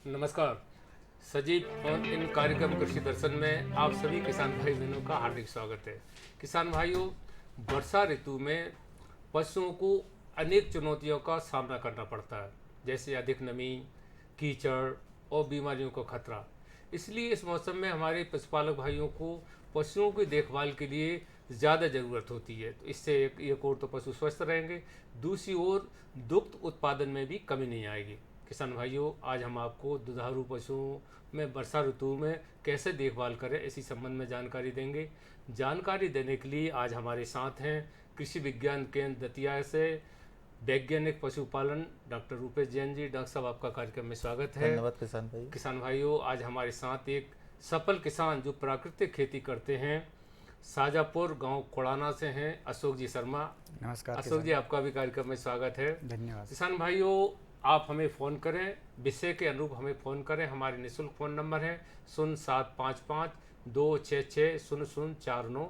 नमस्कार। सजीव और इन कार्यक्रम कृषि दर्शन में आप सभी किसान भाई बहनों का हार्दिक स्वागत है। किसान भाइयों, वर्षा ऋतु में पशुओं को अनेक चुनौतियों का सामना करना पड़ता है, जैसे अधिक नमी, कीचड़ और बीमारियों का खतरा। इसलिए इस मौसम में हमारे पशुपालक भाइयों को पशुओं की देखभाल के लिए ज़्यादा ज़रूरत होती है। तो इससे एक ओर तो पशु स्वस्थ रहेंगे, दूसरी ओर दुग्ध उत्पादन में भी कमी नहीं आएगी। किसान भाइयों, आज हम आपको दुधारू पशुओं में वर्षा ऋतु में कैसे देखभाल करें इसी संबंध में जानकारी देंगे। जानकारी देने के लिए आज हमारे साथ हैं कृषि विज्ञान केंद्र दतिया से वैज्ञानिक पशुपालन डॉक्टर रूपेश जैन जी। डॉक्टर साहब, आपका कार्यक्रम में स्वागत है। धन्यवाद किसान भाई। किसान भाइयों, आज हमारे साथ एक सफल किसान जो प्राकृतिक खेती करते हैं, साजापुर गांव कोड़ाना से हैं, अशोक जी शर्मा। नमस्कार अशोक जी, आपका भी कार्यक्रम में स्वागत है। धन्यवाद। किसान भाइयों, आप हमें फ़ोन करें, विषय के अनुरूप हमें फ़ोन करें। हमारे निःशुल्क फ़ोन नंबर है 0755-266-0049,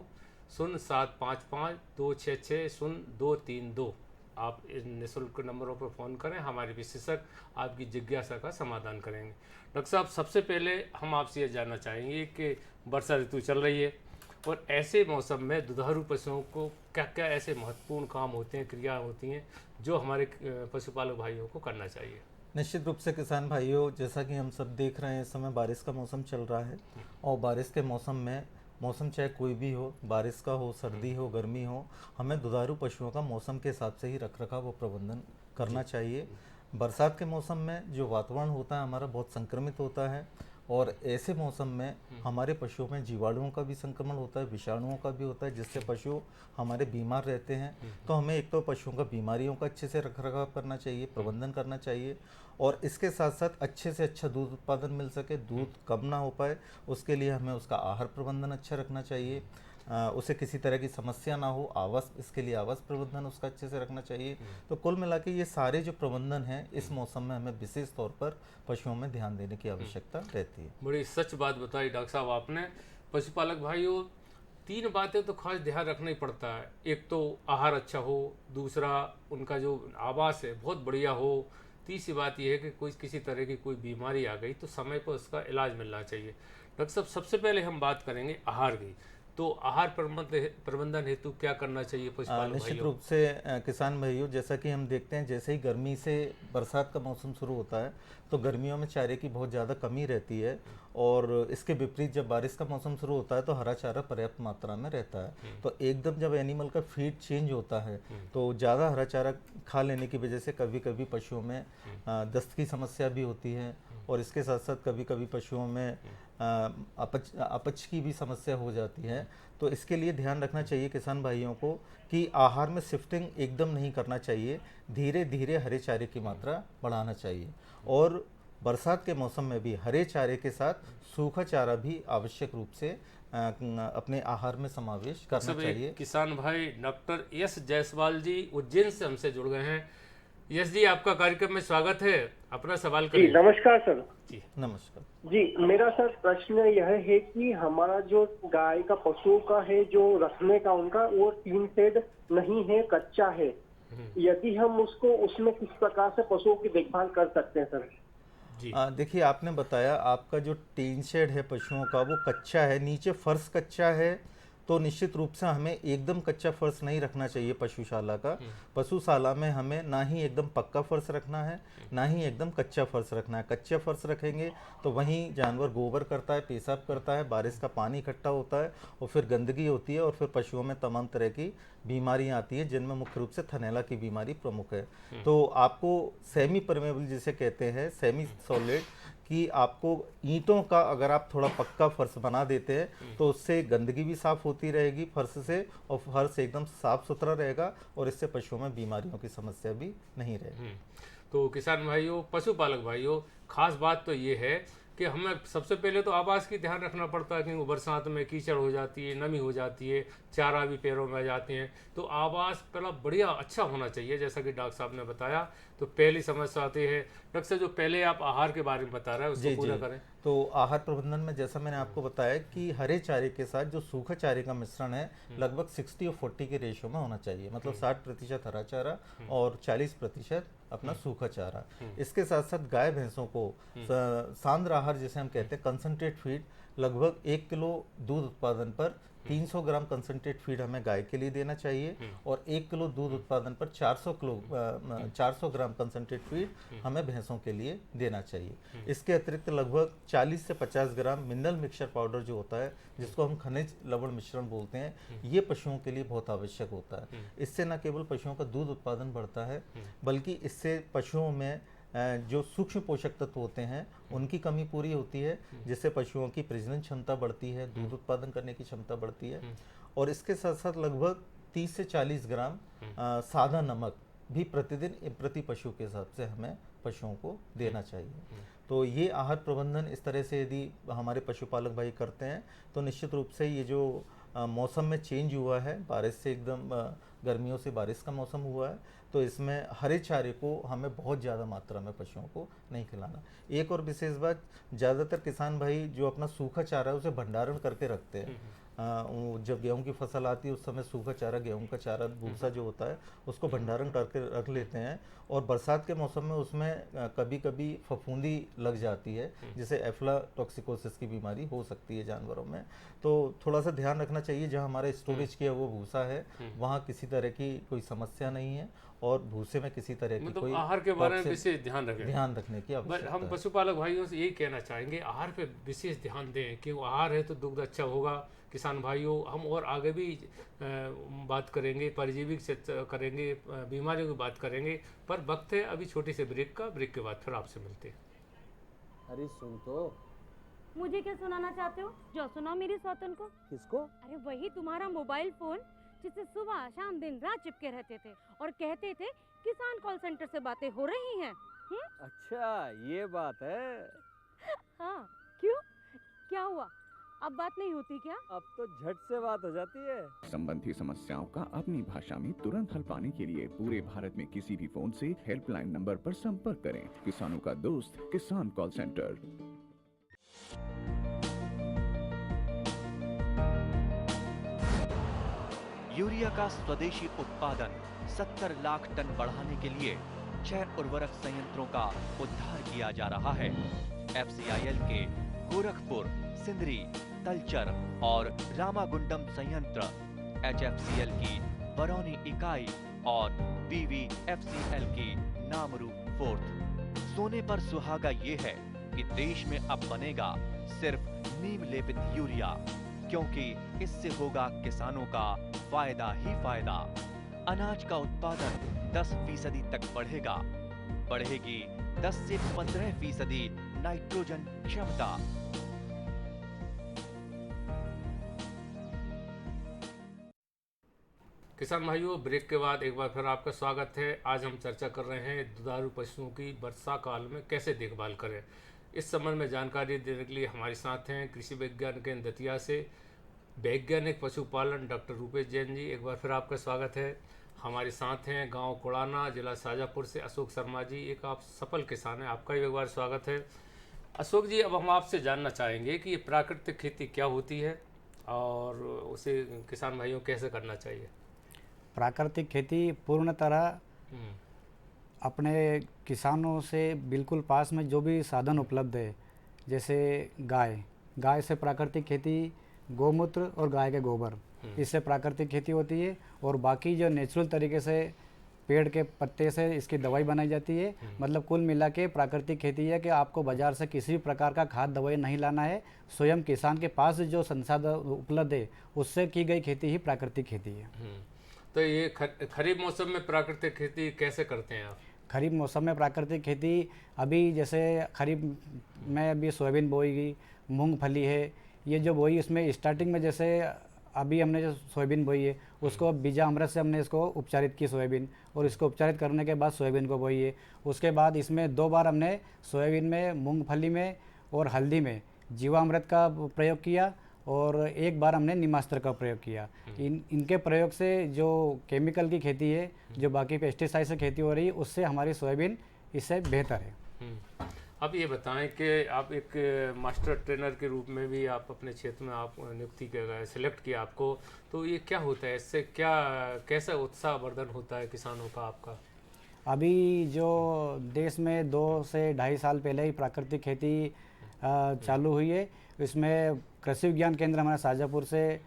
0755-266-0232। आप इन निःशुल्क नंबरों पर फ़ोन करें, हमारे विशेषज्ञ आपकी जिज्ञासा का समाधान करेंगे। डॉक्टर साहब, सबसे पहले हम आपसे ये जानना चाहेंगे कि वर्षा ऋतु चल रही है और ऐसे मौसम में दुधारू पशुओं को क्या क्या ऐसे महत्वपूर्ण काम होते हैं, क्रिया होती हैं जो हमारे पशुपालक भाइयों को करना चाहिए। निश्चित रूप से किसान भाइयों, जैसा कि हम सब देख रहे हैं, इस समय बारिश का मौसम चल रहा है और बारिश के मौसम में मौसम चाहे कोई भी हो, बारिश का हो, सर्दी हो, गर्मी हो, हमें दुधारू पशुओं का मौसम के हिसाब से ही रख रखाव व प्रबंधन करना चाहिए। बरसात के मौसम में जो वातावरण होता है हमारा बहुत संक्रमित होता है और ऐसे मौसम में हमारे पशुओं में जीवाणुओं का भी संक्रमण होता है, विषाणुओं का भी होता है, जिससे पशु हमारे बीमार रहते हैं। तो हमें एक तो पशुओं का बीमारियों का अच्छे से रख रखाव करना चाहिए, प्रबंधन करना चाहिए और इसके साथ साथ अच्छे से अच्छा दूध उत्पादन मिल सके, दूध कम ना हो पाए, उसके लिए हमें उसका आहार प्रबंधन अच्छा रखना चाहिए। उसे किसी तरह की समस्या ना हो, आवास, इसके लिए आवास प्रबंधन उसका अच्छे से रखना चाहिए। तो कुल मिला के ये सारे जो प्रबंधन हैं इस मौसम में हमें विशेष तौर पर पशुओं में ध्यान देने की आवश्यकता रहती है। बड़ी सच बात बताई डॉक्टर साहब आपने। पशुपालक भाइयों, तीन बातें तो खास ध्यान रखना ही पड़ता है। एक तो आहार अच्छा हो, दूसरा उनका जो आवास है बहुत बढ़िया हो, तीसरी बात यह है कि कोई किसी तरह की कोई बीमारी आ गई तो समय पर उसका इलाज मिलना चाहिए। डॉक्टर साहब, सबसे पहले हम बात करेंगे आहार की। तो आहार प्रबंधन हेतु क्या करना चाहिए पशुपालक निश्चित भाइयों? रूप से किसान भाइयों, जैसा कि हम देखते हैं जैसे ही गर्मी से बरसात का मौसम शुरू होता है तो गर्मियों में चारे की बहुत ज़्यादा कमी रहती है और इसके विपरीत जब बारिश का मौसम शुरू होता है तो हरा चारा पर्याप्त मात्रा में रहता है। तो एकदम जब एनिमल का फीड चेंज होता है तो ज़्यादा हरा चारा खा लेने की वजह से कभी कभी पशुओं में दस्त की समस्या भी होती है और इसके साथ साथ कभी कभी पशुओं में अपच की भी समस्या हो जाती है। तो इसके लिए ध्यान रखना चाहिए किसान भाइयों को कि आहार में शिफ्टिंग एकदम नहीं करना चाहिए, धीरे धीरे हरे चारे की मात्रा बढ़ाना चाहिए और बरसात के मौसम में भी हरे चारे के साथ सूखा चारा भी आवश्यक रूप से अपने आहार में समावेश करना सब चाहिए। एक किसान भाई डॉक्टर यश जायसवाल जी उज्जैन से हमसे जुड़ गए हैं। यश जी, आपका कार्यक्रम में स्वागत है। अपना सवाल जी करिए। नमस्कार सर। जी। नमस्कार। जी मेरा सर प्रश्न यह है कि हमारा जो गाय का पशुओं का है जो रखने का उनका वो टीन शेड नहीं है, कच्चा है। यदि हम उसको उसमें किस प्रकार से पशुओं की देखभाल कर सकते हैं सर? जी। देखिए, आपने बताया आपका जो टीन शेड है पशुओं का वो कच्चा है, नीचे फर्श कच्चा है, तो निश्चित रूप से हमें एकदम कच्चा फर्श नहीं रखना चाहिए पशुशाला का। पशुशाला में हमें ना ही एकदम पक्का फर्श रखना है, ना ही एकदम कच्चा फर्श रखना है। कच्चा फर्श रखेंगे तो वहीं जानवर गोबर करता है, पेशाब करता है, बारिश का पानी इकट्ठा होता है और फिर गंदगी होती है और फिर पशुओं में तमाम तरह की बीमारियां आती हैं, जिनमें मुख्य रूप से थनैला की बीमारी प्रमुख है। तो आपको सेमी परमेबल जिसे कहते हैं, सेमी सॉलिड, कि आपको ईंटों का अगर आप थोड़ा पक्का फर्श बना देते हैं तो उससे गंदगी भी साफ होती रहेगी फर्श से और फर्श एकदम साफ सुथरा रहेगा और इससे पशुओं में बीमारियों की समस्या भी नहीं रहेगी। तो किसान भाइयों, पशुपालक भाइयों, खास बात तो ये है कि हमें सबसे पहले तो आवास की ध्यान रखना पड़ता है, क्योंकि बरसात में कीचड़ हो जाती है, नमी हो जाती है, चारा भी पैरों में आ जाते हैं। तो आवास पहला बढ़िया अच्छा होना चाहिए, जैसा कि डॉक्टर साहब ने बताया। तो पहली समस्या आती है। डॉक्टर साहब, जो पहले आप आहार के बारे में बता रहे हैं उसको जी पूरा जी। करें। तो आहार प्रबंधन में जैसा मैंने आपको बताया कि हरे चारे के साथ जो सूखा चारे का मिश्रण है लगभग 60 और 40 के रेशियो में होना चाहिए, मतलब 60% हरा चारा और 40% अपना सूखा चारा। इसके साथ साथ गाय भैंसों को सांद्र आहार जिसे हम कहते हैं कंसंट्रेट फीड, लगभग 1 किलो दूध उत्पादन पर 300 ग्राम कंसंट्रेट फीड हमें गाय के लिए देना चाहिए और 1 किलो दूध उत्पादन पर 400 ग्राम कंसंट्रेट फीड हमें भैंसों के लिए देना चाहिए। इसके अतिरिक्त लगभग 40 से 50 ग्राम मिनरल मिक्सचर पाउडर जो होता है, जिसको हम खनिज लवण मिश्रण बोलते हैं, ये पशुओं के लिए बहुत आवश्यक होता है। इससे न केवल पशुओं का दूध उत्पादन बढ़ता है, बल्कि इससे पशुओं में जो सूक्ष्म पोषक तत्व होते हैं उनकी कमी पूरी होती है, जिससे पशुओं की प्रजनन क्षमता बढ़ती है, दूध उत्पादन करने की क्षमता बढ़ती है। और इसके साथ साथ लगभग 30 से 40 ग्राम सादा नमक भी प्रतिदिन प्रति पशु के हिसाब से हमें पशुओं को देना चाहिए। तो ये आहार प्रबंधन इस तरह से यदि हमारे पशुपालक भाई करते हैं तो निश्चित रूप से ये जो मौसम में चेंज हुआ है, बारिश से एकदम गर्मियों से बारिश का मौसम हुआ है, तो इसमें हरे चारे को हमें बहुत ज़्यादा मात्रा में पशुओं को नहीं खिलाना। एक और विशेष बात, ज़्यादातर किसान भाई जो अपना सूखा चारा है उसे भंडारण करके रखते हैं। जब गेहूं की फसल आती है उस समय सूखा चारा, गेहूं का चारा, भूसा जो होता है उसको भंडारण करके रख लेते हैं और बरसात के मौसम में उसमें कभी कभी फफूंदी लग जाती है, जिसे एफ्लाटॉक्सिकोसिस की बीमारी हो सकती है जानवरों में। तो थोड़ा सा ध्यान रखना चाहिए, जहां हमारा स्टोरेज किया वो भूसा है वहां किसी तरह की कोई समस्या नहीं है और भूसे में किसी तरह की मतलब कोई आहार के बारे में विशेष ध्यान रखें। ध्यान रखने की आवश्यकता हम है। पशुपालक भाइयों से यही कहना चाहेंगे, आहार पे विशेष ध्यान दें कि आहार है तो दुग्ध अच्छा होगा। किसान भाइयों, हम और आगे भी बात करेंगे, परजीवी से करेंगे, बीमारियों की बात करेंगे, पर वक्त है अभी छोटी से ब्रेक का। ब्रेक के बाद फिर आपसे मिलते हैं। अरे सुन तो। मुझे क्या सुनाना चाहते हो? जो सुनाओ मेरी सौतन को। किसको? अरे वही तुम्हारा मोबाइल फोन जिससे सुबह शाम दिन रात चिपके रहते थे और कहते थे किसान कॉल सेंटर से बातें हो रही हैं। अच्छा ये बात है। हाँ, क्यों? क्या हुआ? अब बात नहीं होती क्या? अब तो झट से बात हो जाती है। संबंधी समस्याओं का अपनी भाषा में तुरंत हल पाने के लिए पूरे भारत में किसी भी फोन से हेल्पलाइन नंबर पर संपर्क करें। किसानों का दोस्त किसान कॉल सेंटर। यूरिया का स्वदेशी उत्पादन 70 लाख टन बढ़ाने के लिए 6 उर्वरक संयंत्रों का उद्धार किया जा रहा है। FCIL के गोरखपुर, सिंदरी, तलचर और रामागुंडम संयंत्र, HFCL की बरौनी इकाई और BVFCL की नामरू फोर्थ। सोने पर सुहागा ये है कि देश में अब बनेगा सिर्फ नीम लेपित यूरिया, क्योंकि इससे होगा किसानों का फायदा ही फायदा। अनाज का उत्पादन 10% तक बढ़ेगा। बढ़ेगी 10 से 15% नाइट्रोजन क्षमता। किसान भाइयों, ब्रेक के बाद एक बार फिर आपका स्वागत है। आज हम चर्चा कर रहे हैं दुधारू पशुओं की वर्षा काल में कैसे देखभाल करें। इस संबंध में जानकारी देने के लिए हमारे साथ हैं कृषि विज्ञान केंद्र दतिया से वैज्ञानिक पशुपालन डॉक्टर रूपेश जैन जी। एक बार फिर आपका स्वागत है। हमारे साथ हैं गांव कोड़ाना, जिला शाजापुर से अशोक शर्मा जी, एक आप सफल किसान हैं, आपका भी एक बार स्वागत है। अशोक जी, अब हम आपसे जानना चाहेंगे कि ये प्राकृतिक खेती क्या होती है और उसे किसान भाइयों कैसे करना चाहिए। प्राकृतिक खेती पूर्ण तरह अपने किसानों से बिल्कुल पास में जो भी साधन उपलब्ध है, जैसे गाय से प्राकृतिक खेती, गौमूत्र और गाय के गोबर, इससे प्राकृतिक खेती होती है। और बाकी जो नेचुरल तरीके से पेड़ के पत्ते से इसकी दवाई बनाई जाती है। मतलब कुल मिला के प्राकृतिक खेती है कि आपको बाजार से किसी भी प्रकार का खाद दवाई नहीं लाना है, स्वयं किसान के पास जो संसाधन उपलब्ध है उससे की गई खेती ही प्राकृतिक खेती है। तो ये खरीफ मौसम में प्राकृतिक खेती कैसे करते हैं आप? खरीफ मौसम में प्राकृतिक खेती अभी जैसे खरीफ में अभी सोयाबीन बोएगी, मूंगफली है, ये जो बोई इसमें स्टार्टिंग में जैसे अभी हमने जो सोयाबीन बोई है उसको बीजा अमृत से हमने इसको उपचारित की सोयाबीन, और इसको उपचारित करने के बाद सोयाबीन को बोई है। उसके बाद इसमें 2 बार हमने सोयाबीन में, मूंगफली में और हल्दी में जीवामृत का प्रयोग किया और 1 बार हमने नीमास्त्र का प्रयोग किया। इनके प्रयोग से जो केमिकल की खेती है, जो बाकी पेस्टिसाइड से खेती हो रही है, उससे हमारी सोयाबीन इससे बेहतर है। आप ये बताएं कि आप एक मास्टर ट्रेनर के रूप में भी आप अपने क्षेत्र में आप नियुक्ति के सिलेक्ट किया आपको, तो ये क्या होता है, इससे क्या कैसा उत्साहवर्धन होता है किसानों का आपका? अभी जो देश में 2 से 2.5 साल पहले ही प्राकृतिक खेती चालू हुई है, इसमें कृषि विज्ञान केंद्र हमारे शाजापुर से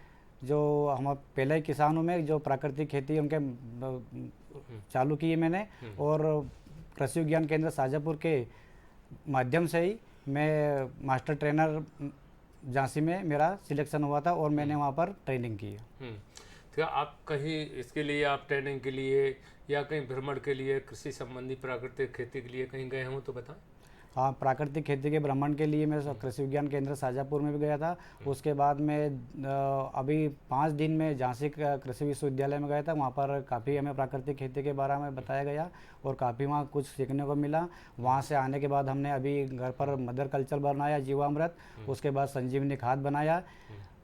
जो हम पहले ही किसानों में जो प्राकृतिक खेती उनके चालू की है मैंने, और कृषि विज्ञान केंद्र शाजापुर के माध्यम से ही मैं मास्टर ट्रेनर झांसी में मेरा सिलेक्शन हुआ था और मैंने वहाँ पर ट्रेनिंग की है। तो आप कहीं इसके लिए आप ट्रेनिंग के लिए या कहीं भ्रमण के लिए कृषि संबंधी प्राकृतिक खेती के लिए कहीं गए हों तो बताएं। हाँ, प्राकृतिक खेती के भ्रमण के लिए मैं कृषि विज्ञान केंद्र शाजापुर में भी गया था। उसके बाद मैं अभी 5 दिन में झांसी कृषि विश्वविद्यालय में गया था। वहाँ पर काफ़ी हमें प्राकृतिक खेती के बारे में बताया गया और काफ़ी वहाँ कुछ सीखने को मिला। वहाँ से आने के बाद हमने अभी घर पर मदर कल्चर बनाया, जीवामृत, उसके बाद संजीवनी खाद बनाया,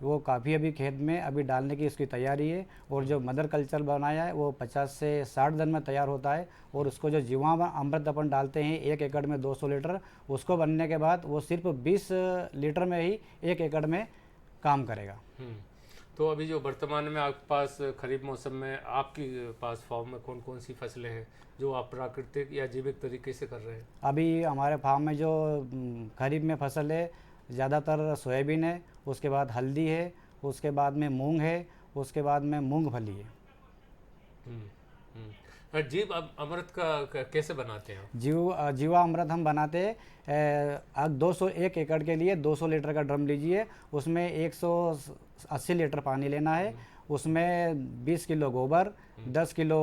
वो काफ़ी अभी खेत में अभी डालने की इसकी तैयारी है। और जो मदर कल्चर बनाया है वो 50 से 60 दिन में तैयार होता है। और उसको जो जीवामृत अपन डालते हैं 1 एकड़ में 200 लीटर, उसको बनने के बाद वो सिर्फ 20 लीटर में ही 1 एकड़ में काम करेगा। तो अभी जो वर्तमान में आपके पास खरीफ मौसम में आपके पास फार्म में कौन कौन सी फसलें हैं जो आप प्राकृतिक या जैविक तरीके से कर रहे हैं? अभी हमारे फार्म में जो खरीफ में फसल है ज़्यादातर सोयाबीन है, उसके बाद हल्दी है, उसके बाद में मूंग है, उसके बाद में मूंगफली है। जीव अमृत का कैसे बनाते हैं? जीवा अमृत हम बनाते हैं 1 एकड़ के लिए 200 लीटर का ड्रम लीजिए, उसमें 180 लीटर पानी लेना है, उसमें 20 किलो गोबर, 10 किलो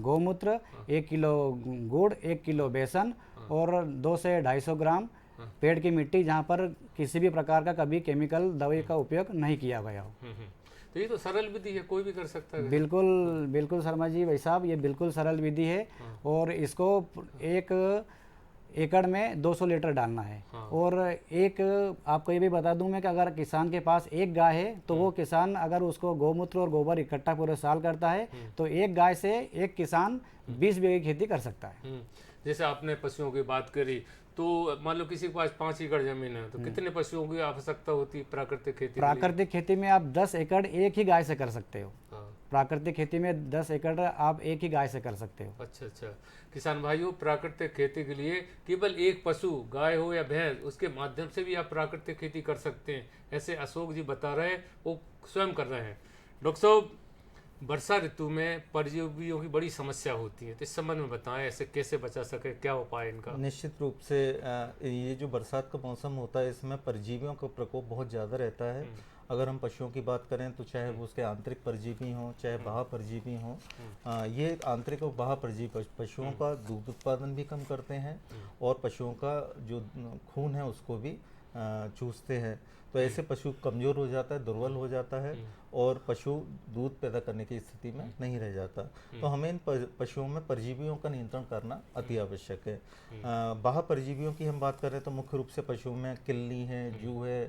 गौमूत्र, 1 किलो गुड़, 1 किलो बेसन और 2 से 250 ग्राम पेड़ की मिट्टी जहाँ पर किसी भी प्रकार का कभी केमिकल दवाई का उपयोग नहीं किया गया हो। तो ये तो सरल विधि है, कोई भी कर सकता है। बिल्कुल बिल्कुल शर्मा जी भाई साहब, ये बिल्कुल सरल विधि है। और इसको 1 एकड़ में 200 लीटर डालना है। और एक आपको ये भी बता दूं मैं कि अगर किसान के पास 1 गाय है तो वो किसान अगर उसको गौमूत्र और गोबर इकट्ठा पूरे साल करता है तो 1 गाय से 1 किसान 20 बीघे की खेती कर सकता है। जैसे आपने पशुओं की बात करी, तो मान लो किसी के पास 5 एकड़ जमीन है तो कितने पशुओं की आवश्यकता होती है प्राकृतिक खेती? प्राकृतिक खेती में आप 10 एकड़ एक ही गाय से कर सकते हो। प्राकृतिक खेती में 10 एकड़ आप एक ही गाय से कर सकते हो। अच्छा अच्छा। किसान भाइयों, प्राकृतिक खेती के लिए केवल एक पशु, गाय हो या भैंस, उसके माध्यम से भी आप प्राकृतिक खेती कर सकते हैं, ऐसे अशोक जी बता रहे हैं, वो स्वयं कर रहे हैं। डॉक्टर साहब, वर्षा ऋतु में परजीवियों की बड़ी समस्या होती है, तो इस संबंध में बताएं, ऐसे कैसे बचा सके, क्या उपाय इनका? निश्चित रूप से ये जो बरसात का मौसम होता है इसमें परजीवियों का प्रकोप बहुत ज़्यादा रहता है। अगर हम पशुओं की बात करें तो चाहे वो उसके आंतरिक परजीवी हों चाहे बाह्य परजीवी हों, ये आंतरिक और बाह्य परजीवी पशुओं का दूध उत्पादन भी कम करते हैं और पशुओं का जो खून है उसको भी चूसते हैं। तो ऐसे पशु कमज़ोर हो जाता है, दुर्बल हो जाता है और पशु दूध पैदा करने की स्थिति में नहीं रह जाता। तो हमें इन पशुओं में परजीवियों का नियंत्रण करना अति आवश्यक है। बाह्य परजीवियों की हम बात करें तो मुख्य रूप से पशुओं में किल्ली है, जू है,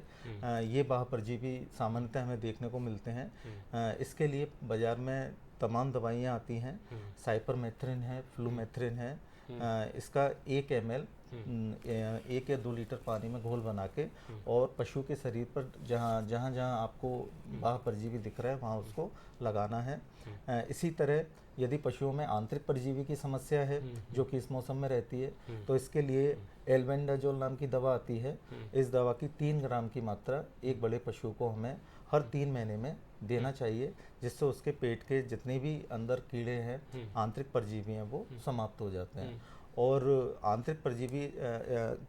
ये बाह्य परजीवी सामान्यतः हमें देखने को मिलते हैं। इसके लिए बाज़ार में तमाम दवाइयाँ आती हैं, साइपरमेथ्रिन है, फ्लूमेथ्रिन है। इसका 1 ml 1 या 2 लीटर पानी में घोल बना के और पशु के शरीर पर जहाँ आपको बाह्य परजीवी दिख रहा है वहाँ उसको लगाना है। इसी तरह यदि पशुओं में आंतरिक परजीवी की समस्या है जो कि इस मौसम में रहती है तो इसके लिए एल्बेंडाजोल नाम की दवा आती है। इस दवा की 3 ग्राम की मात्रा एक बड़े पशु को हमें हर 3 महीने में देना चाहिए, जिससे उसके पेट के जितने भी अंदर कीड़े हैं, आंतरिक परजीवी हैं, वो समाप्त हो जाते हैं। और आंतरिक परजीवी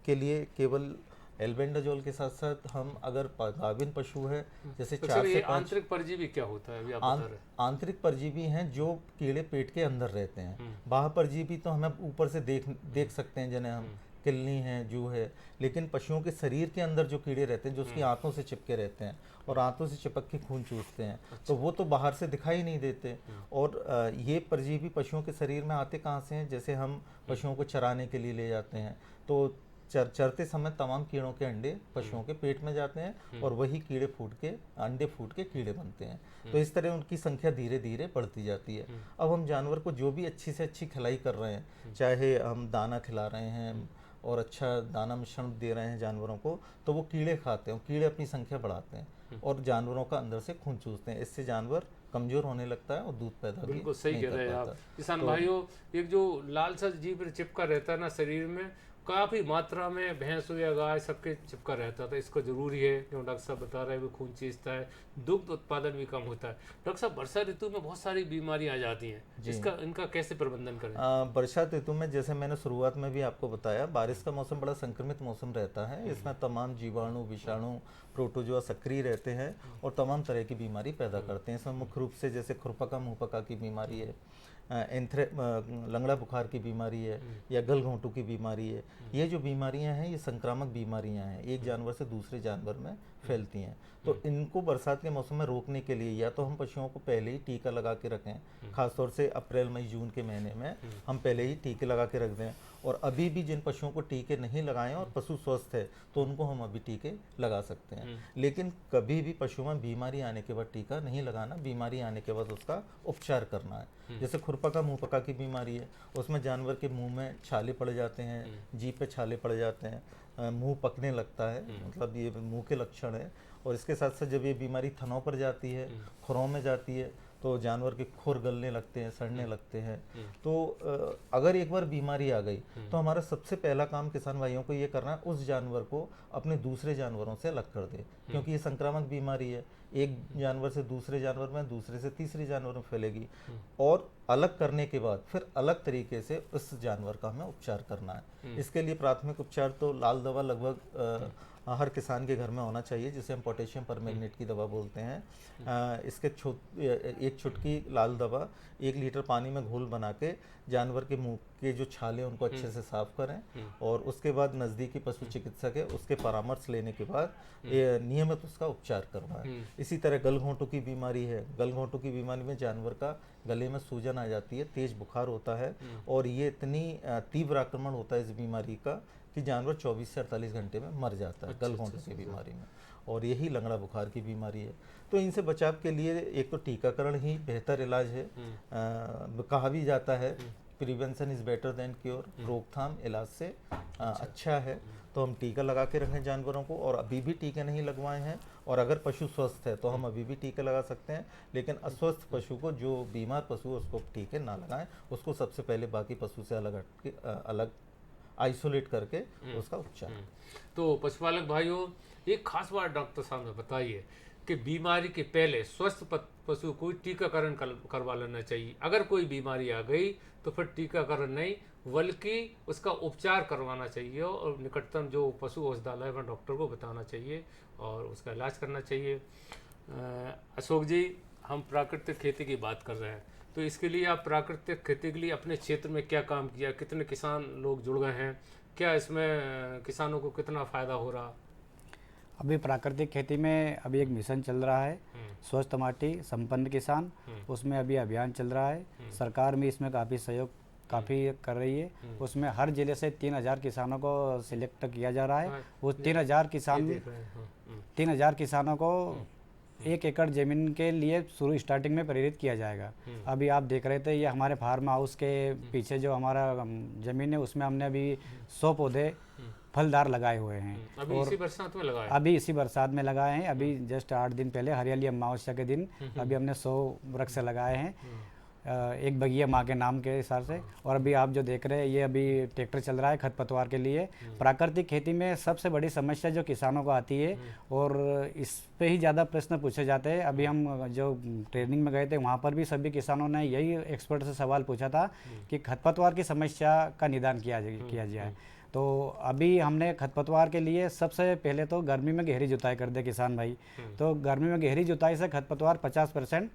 के लिए केवल एल्बेंडाजोल के साथ साथ हम अगर गाभिन पशु है जैसे 4 से 5। आंतरिक परजीवी क्या होता है अभी आप बता रहे? आंतरिक परजीवी हैं जो कीड़े पेट के अंदर रहते हैं। बाह्य परजीवी तो हमें ऊपर से देख सकते हैं, जिन्हें हम किल्ली हैं, जू है, लेकिन पशुओं के शरीर के अंदर जो कीड़े रहते हैं जो उसकी आंतों से चिपके रहते हैं और आंतों से चिपक के खून चूसते हैं, तो वो तो बाहर से दिखाई नहीं देते। और ये परजीवी पशुओं के शरीर में आते कहाँ से हैं? जैसे हम पशुओं को चराने के लिए ले जाते हैं तो चरते समय तमाम कीड़ों के अंडे पशुओं के पेट में जाते हैं और वही अंडे फूट के कीड़े बनते हैं। तो इस तरह उनकी संख्या धीरे धीरे बढ़ती जाती है। अब हम जानवर को जो भी अच्छी से अच्छी खिलाई कर रहे हैं, चाहे हम दाना खिला रहे हैं और अच्छा दाना मिश्रण दे रहे हैं जानवरों को, तो वो कीड़े खाते हैं, कीड़े अपनी संख्या बढ़ाते हैं और जानवरों का अंदर से खून चूसते हैं। इससे जानवर कमजोर होने लगता है और दूध पैदा भी बिल्कुल सही नहीं कह कर रहे हैं आप। पाता। किसान तो भाइयों, एक जो लाल सा जीव चिपका रहता है ना शरीर में, काफ़ी मात्रा में भैंस हो या गाय सबके चिपका रहता था। इसको जरूरी है, क्यों डॉक्टर साहब बता रहे हैं, वो खून चीजता है, दुग्ध उत्पादन भी कम होता है। डॉक्टर साहब, वर्षा ऋतु में बहुत सारी बीमारियां आ जाती हैं, इसका इनका कैसे प्रबंधन करें? वर्षा ऋतु में जैसे मैंने शुरुआत में भी आपको बताया, बारिश का मौसम बड़ा संक्रमित मौसम रहता है। इसमें तमाम जीवाणु, विषाणु, प्रोटोजोआ सक्रिय रहते हैं और तमाम तरह की बीमारी पैदा करते हैं। इसमें मुख्य रूप से जैसे खुरपका मुंहपका की बीमारी है, लंगड़ा बुखार की बीमारी है या गलघोंटू की बीमारी है। ये जो बीमारियां हैं ये संक्रामक बीमारियां हैं, एक जानवर से दूसरे जानवर में फैलती हैं। तो इनको बरसात के मौसम में रोकने के लिए या तो हम पशुओं को पहले ही टीका लगा के रखें, खासतौर से अप्रैल मई जून के महीने में हम पहले ही टीके लगा के रख दें। और अभी भी जिन पशुओं को टीके नहीं लगाएं और पशु स्वस्थ है तो उनको हम अभी टीके लगा सकते हैं। लेकिन कभी भी पशु में बीमारी आने के बाद टीका नहीं लगाना, बीमारी आने के बाद उसका उपचार करना है। जैसे खुरपका मुंहपका की बीमारी है, उसमें जानवर के मुंह में छाले पड़ जाते हैं, जीभ पे छाले पड़ जाते हैं, मुंह पकने लगता है, मतलब ये मुंह के लक्षण है। और इसके साथ साथ जब ये बीमारी थनों पर जाती है, खुरों में जाती है, तो जानवर के खुर गलने लगते हैं, सड़ने लगते हैं। तो अगर एक बार बीमारी आ गई तो हमारा सबसे पहला काम किसान भाइयों को ये करना है, उस जानवर को अपने दूसरे जानवरों से अलग कर दे, क्योंकि ये संक्रामक बीमारी है। एक जानवर से दूसरे जानवर में, दूसरे से तीसरे जानवर में फैलेगी। और अलग करने के बाद फिर अलग तरीके से उस जानवर का हमें उपचार करना है। इसके लिए प्राथमिक उपचार तो लाल दवा लगभग हर किसान के घर में होना चाहिए, जिसे हम पोटेशियम परमैंगनेट की दवा बोलते हैं। इसके एक चुटकी लाल दवा 1 लीटर पानी में घोल बना के जानवर के मुंह के जो छाले उनको अच्छे से साफ करें और उसके बाद नज़दीकी पशु चिकित्सक है उसके परामर्श लेने के बाद नियमित उसका उपचार करवाएं। इसी तरह गलघोंटू की बीमारी है। गलघोंटू की बीमारी में जानवर का गले में सूजन आ जाती है, तेज बुखार होता है और ये इतनी तीव्र आक्रमण होता है इस बीमारी का कि जानवर 24 से 48 घंटे में मर जाता है गलघोंटू की बीमारी में। और यही लंगड़ा बुखार की बीमारी है। तो इनसे बचाव के लिए एक तो टीकाकरण ही बेहतर इलाज है। कहा भी जाता है prevention is better than cure, रोकथाम इलाज से अच्छा है। तो हम टीका लगा के रखें जानवरों को, और अभी भी टीके नहीं लगवाए हैं। और अगर पशु स्वस्थ है तो हम अभी भी टीके लगा सकते हैं, लेकिन अस्वस्थ पशु को, जो बीमार पशु है उसको टीके ना लगाएं। उसको सबसे पहले बाकी पशु से अलग आइसोलेट करके उसका उपचार। तो पशुपालक भाइयों, एक खास बात डॉक्टर साहब ने बताई है कि बीमारी के पहले स्वस्थ पशु को टीकाकरण करवा लेना चाहिए। अगर कोई बीमारी आ गई तो फिर टीकाकरण नहीं बल्कि उसका उपचार करवाना चाहिए और निकटतम जो पशु औषधालय में डॉक्टर को बताना चाहिए और उसका इलाज करना चाहिए। अशोक जी, हम प्राकृतिक खेती की बात कर रहे हैं, तो इसके लिए आप प्राकृतिक खेती के लिए अपने क्षेत्र में क्या काम किया, कितने किसान लोग जुड़ गए हैं, क्या इसमें किसानों को कितना फ़ायदा हो रहा? अभी प्राकृतिक खेती में अभी एक मिशन चल रहा है, स्वस्थ माटी संपन्न किसान, उसमें अभी अभियान चल रहा है। सरकार भी इसमें काफ़ी सहयोग कर रही है। उसमें हर जिले से 3000 किसानों को सिलेक्ट किया जा रहा है। वो 3000 किसानों को 1 एकड़ ज़मीन के लिए स्टार्टिंग में प्रेरित किया जाएगा। अभी आप देख रहे थे, ये हमारे फार्म हाउस के पीछे जो हमारा ज़मीन है उसमें हमने अभी 100 पौधे फलदार लगाए हुए हैं। अभी इसी बरसात में लगाए? अभी इसी बरसात में लगाए हैं। अभी जस्ट 8 दिन पहले हरियाली अमावस्या के दिन अभी हमने 100 वृक्ष लगाए हैं, एक बगिया माँ के नाम के हिसाब से। और अभी आप जो देख रहे हैं ये अभी ट्रैक्टर चल रहा है खरपतवार के लिए। प्राकृतिक खेती में सबसे बड़ी समस्या जो किसानों को आती है और इस पे ही ज़्यादा प्रश्न पूछे जाते हैं। अभी हम जो ट्रेनिंग में गए थे वहाँ पर भी सभी किसानों ने यही एक्सपर्ट से सवाल पूछा था कि खरपतवार की समस्या का निदान किया जाए। तो अभी हमने खरपतवार के लिए सबसे पहले तो गर्मी में गहरी जुताई कर दे किसान भाई। तो गर्मी में गहरी जुताई से खरपतवार 50%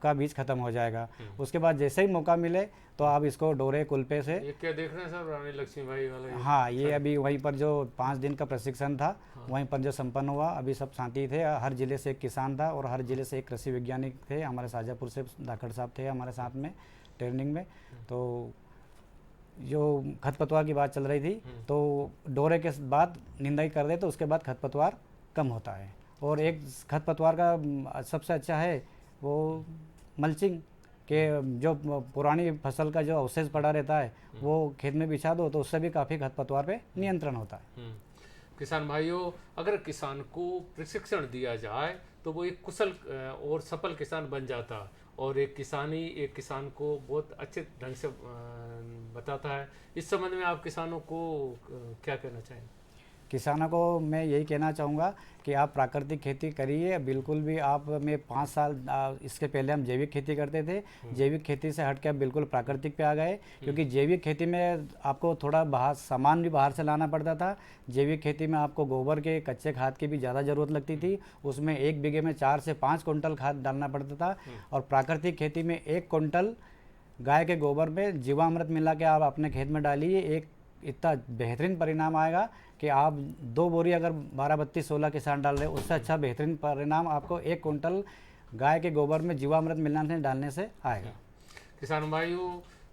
का बीज खत्म हो जाएगा। उसके बाद जैसे ही मौका मिले तो आप इसको डोरे कुल्पे से, ये क्या देख रहे हैं सर, रानी लक्ष्मी भाई वाला? हाँ, ये अभी वहीं पर जो 5 दिन का प्रशिक्षण था वहीं पर जो संपन्न हुआ। अभी सब साथी थे, हर जिले से एक किसान था और हर जिले से एक कृषि वैज्ञानिक थे। हमारे शाजापुर से धाकड़ साहब थे हमारे साथ में ट्रेनिंग में। तो जो खरपतवार की बात चल रही थी, तो डोरे के बाद निंदाई कर दे तो उसके बाद खरपतवार कम होता है। और एक खरपतवार का सबसे अच्छा है वो मल्चिंग, कि जो पुरानी फसल का जो अवशेष पड़ा रहता है वो खेत में बिछा दो, तो उससे भी काफ़ी खरपतवार पे नियंत्रण होता है। किसान भाइयों, अगर किसान को प्रशिक्षण दिया जाए तो वो एक कुशल और सफल किसान बन जाता, और एक किसान को बहुत अच्छे ढंग से बताता है। इस संबंध में आप किसानों को क्या कहना चाहेंगे? किसानों को मैं यही कहना चाहूँगा कि आप प्राकृतिक खेती करिए, बिल्कुल भी आप में 5 साल इसके पहले हम जैविक खेती करते थे, जैविक खेती से हट के आप बिल्कुल प्राकृतिक पे आ गए, क्योंकि जैविक खेती में आपको थोड़ा बाहर सामान भी बाहर से लाना पड़ता था। जैविक खेती में आपको गोबर के, कच्चे खाद की भी ज़्यादा ज़रूरत लगती थी, उसमें 1 बीघे में 4 से 5 कुंटल खाद डालना पड़ता था। और प्राकृतिक खेती में 1 कुंटल गाय के गोबर में जीवामृत मिला के आप अपने खेत में डालिए, एक इतना बेहतरीन परिणाम आएगा कि आप 2 बोरी अगर 12-32-16 किसान डाल रहे हैं, उससे अच्छा बेहतरीन परिणाम आपको 1 कुंटल गाय के गोबर में जीवामृत मिलाने से डालने से आएगा। किसान भाइयों,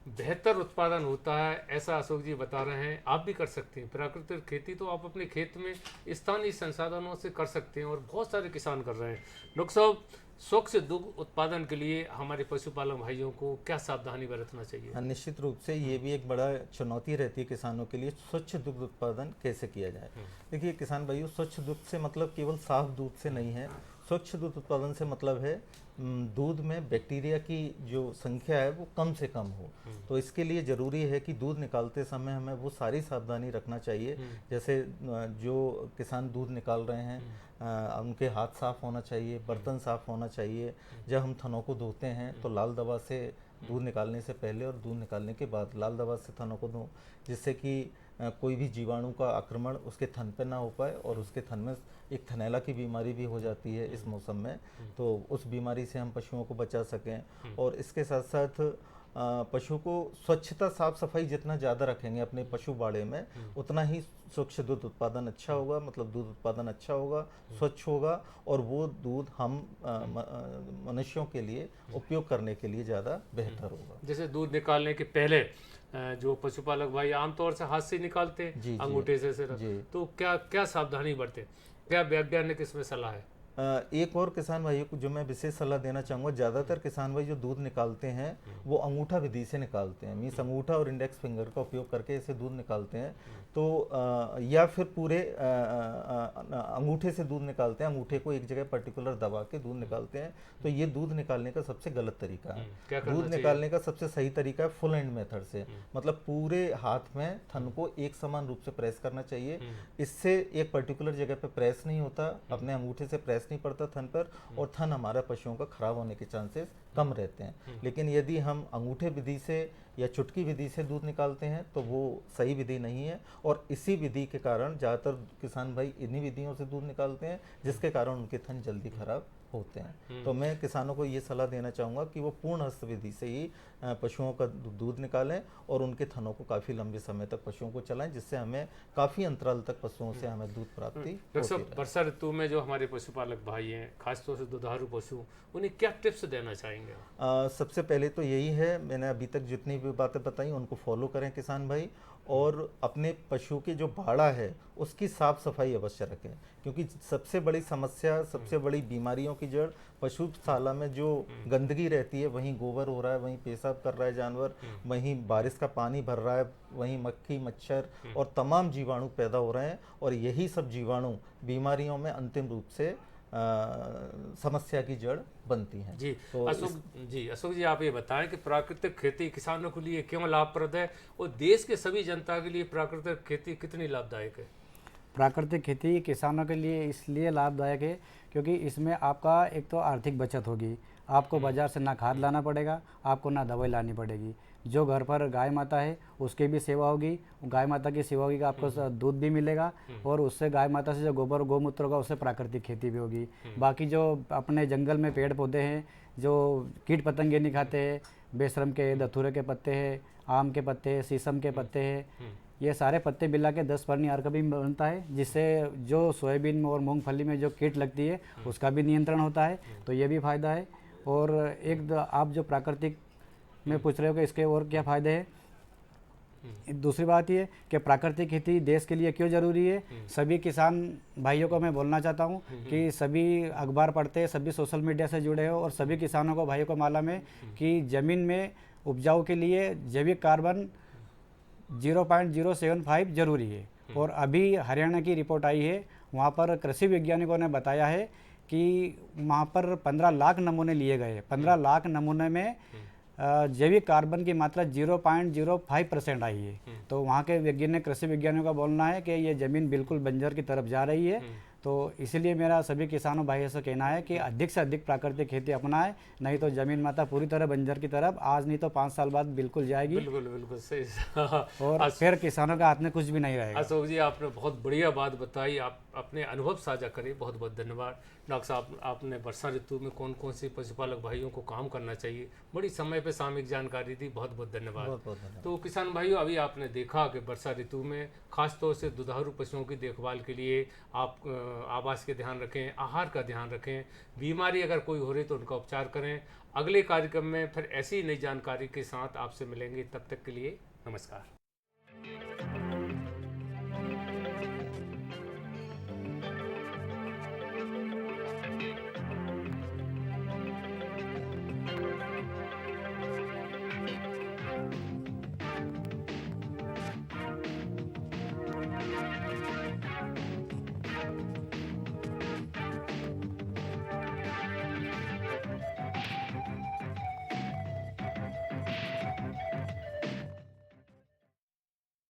बेहतर उत्पादन होता है ऐसा अशोक जी बता रहे हैं। आप भी कर सकते हैं प्राकृतिक खेती, तो आप अपने खेत में स्थानीय संसाधनों से कर सकते हैं, और बहुत सारे किसान कर रहे हैं। डॉक्टर साहब, स्वच्छ दुग्ध उत्पादन के लिए हमारे पशुपालक भाइयों को क्या सावधानी बरतना चाहिए? निश्चित रूप से ये भी एक बड़ा चुनौती रहती है किसानों के लिए, स्वच्छ दुग्ध उत्पादन कैसे किया जाए। देखिए किसान भाइयों, स्वच्छ दूध से मतलब केवल साफ दूध से नहीं है। स्वच्छ दूध उत्पादन से मतलब है दूध में बैक्टीरिया की जो संख्या है वो कम से कम हो। तो इसके लिए ज़रूरी है कि दूध निकालते समय हमें वो सारी सावधानी रखना चाहिए। जैसे जो किसान दूध निकाल रहे हैं उनके हाथ साफ होना चाहिए, बर्तन साफ होना चाहिए। जब हम थनों को धोते हैं तो लाल दवा से दूध निकालने से पहले और दूध निकालने के बाद लाल दवा से थनों को धो, जिससे कि कोई भी जीवाणु का आक्रमण उसके थन पे ना हो पाए, और उसके थन में एक थनैला की बीमारी भी हो जाती है इस मौसम में, तो उस बीमारी से हम पशुओं को बचा सकें। और इसके साथ साथ पशु को स्वच्छता, साफ सफाई जितना ज़्यादा रखेंगे अपने पशु बाड़े में, उतना ही स्वच्छ दूध उत्पादन अच्छा होगा, मतलब दूध उत्पादन अच्छा होगा, स्वच्छ होगा, और वो दूध हम मनुष्यों के लिए उपयोग करने के लिए ज़्यादा बेहतर होगा। जैसे दूध निकालने के पहले जो पशुपालक भाई आमतौर से हाथ से निकालते हैं, जी, अंगूठे से सिर्फ, तो क्या सावधानी बरते, क्या वैज्ञानिक इसमें सलाह है? एक और किसान भाइयों को जो मैं विशेष सलाह देना चाहूँगा, ज़्यादातर किसान भाई जो दूध निकालते हैं वो अंगूठा विधि से निकालते हैं, मीन्स अंगूठा और इंडेक्स फिंगर का उपयोग करके इसे दूध निकालते हैं। तो या फिर पूरे अंगूठे से दूध निकालते हैं, अंगूठे को एक जगह पर्टिकुलर दबा के दूध निकालते हैं। तो ये दूध निकालने का सबसे गलत तरीका है। दूध निकालने का सबसे सही तरीका है फुल हैंड मेथड से, मतलब पूरे हाथ में थन को एक समान रूप से प्रेस करना चाहिए। इससे एक पर्टिकुलर जगह पे प्रेस नहीं होता, अपने अंगूठे से प्रेस नहीं पड़ता थन पर, और थन हमारा पशुओं का खराब होने के चांसेस कम रहते हैं। लेकिन यदि हम अंगूठे विधि से या चुटकी विधि से दूध निकालते हैं तो वो सही विधि नहीं है, और इसी विधि के कारण ज़्यादातर किसान भाई इन्हीं विधियों से दूध निकालते हैं, जिसके कारण उनके थन जल्दी खराब होते हैं। तो मैं किसानों को ये सलाह देना चाहूँगा कि वो पूर्ण हस्त विधि से ही पशुओं का दूध निकालें, और उनके थनों को काफ़ी लंबे समय तक पशुओं को चलाएं, जिससे हमें काफ़ी अंतराल तक पशुओं से हमें दूध प्राप्ति होती है। वर्षा ऋतु में जो हमारे पशुपालक भाई हैं, खासतौर से दुधारू पशु, उन्हें क्या टिप्स देना चाहेंगे? सबसे पहले तो यही है, मैंने अभी तक जितनी भी बातें बताई उनको फॉलो करें किसान भाई, और अपने पशु के जो बाड़ा है उसकी साफ सफाई अवश्य रखें, क्योंकि सबसे बड़ी समस्या, सबसे बड़ी बीमारियों की जड़ पशुशाला में जो गंदगी रहती है, वहीं गोबर हो रहा है, वहीं पेशाब कर रहा है जानवर, वहीं बारिश का पानी भर रहा है, वहीं मक्खी, मच्छर और तमाम जीवाणु पैदा हो रहे हैं, और यही सब जीवाणु बीमारियों में अंतिम रूप से समस्या की जड़ बनती हैं। जी तो अशोक जी, आप ये बताएं कि प्राकृतिक खेती किसानों के लिए क्यों लाभप्रद है, और देश के सभी जनता के लिए प्राकृतिक खेती कितनी लाभदायक है? प्राकृतिक खेती किसानों के लिए इसलिए लाभदायक है क्योंकि इसमें आपका एक तो आर्थिक बचत होगी, आपको बाज़ार से ना खाद लाना पड़ेगा, आपको ना दवाई लानी पड़ेगी। जो घर पर गाय माता है उसकी भी सेवा होगी, गाय माता की सेवा होगी, आपको दूध भी मिलेगा, और उससे गाय माता से जो गोबर गौमूत्र होगा उससे प्राकृतिक खेती भी होगी। बाकी जो अपने जंगल में पेड़ पौधे हैं जो कीट पतंगे नहीं खाते हैं, बेशरम के, धतूरे के पत्ते हैं, आम के पत्ते हैं, शीशम के पत्ते हैं, ये सारे पत्ते मिला के 10 परनी अर्क भी बनता है, जिससे जो सोयाबीन में और मूंगफली में जो कीट लगती है उसका भी नियंत्रण होता है। तो ये भी फ़ायदा है। और एक आप जो प्राकृतिक में पूछ रहे हो कि इसके और क्या फ़ायदे हैं, दूसरी बात ये कि प्राकृतिक खेती देश के लिए क्यों ज़रूरी है। सभी किसान भाइयों को मैं बोलना चाहता हूँ कि सभी अखबार पढ़ते, सभी सोशल मीडिया से जुड़े हो और सभी किसानों को भाइयों को मालूम है कि ज़मीन में उपजाऊ के लिए जैविक कार्बन 0.075 जरूरी है। और अभी हरियाणा की रिपोर्ट आई है, वहाँ पर कृषि वैज्ञानिकों ने बताया है कि वहाँ पर 15 लाख नमूने लिए गए। 15 लाख नमूने में जैविक कार्बन की मात्रा 0.05% आई है। तो वहाँ के वैज्ञानिक कृषि वैज्ञानिकों का बोलना है कि ये ज़मीन बिल्कुल बंजर की तरफ जा रही है। तो इसलिए मेरा सभी किसानों भाइयों से कहना है कि अधिक से अधिक प्राकृतिक खेती अपनाएं, नहीं तो ज़मीन माता पूरी तरह बंजर की तरफ आज नहीं तो 5 साल बाद बिल्कुल जाएगी। बिल्कुल बिल्कुल सही। और फिर किसानों के हाथ में कुछ भी नहीं रहेगा। अशोक जी, आपने बहुत बढ़िया बात बताई, आप अपने अनुभव साझा करें, बहुत बहुत धन्यवाद। डॉक्टर साहब, आपने वर्षा ऋतु में कौन कौन से पशुपालक भाइयों को काम करना चाहिए, बड़ी समय पे सामयिक जानकारी दी, बहुत बहुत धन्यवाद। बहुत बहुत धन्यवाद। तो किसान भाइयों, अभी आपने देखा कि वर्षा ऋतु में खासतौर से दुधारू पशुओं की देखभाल के लिए आप आवास के ध्यान रखें, आहार का ध्यान रखें, बीमारी अगर कोई हो रही तो उनका उपचार करें। अगले कार्यक्रम में फिर ऐसी नई जानकारी के साथ आपसे मिलेंगे, तब तक के लिए नमस्कार।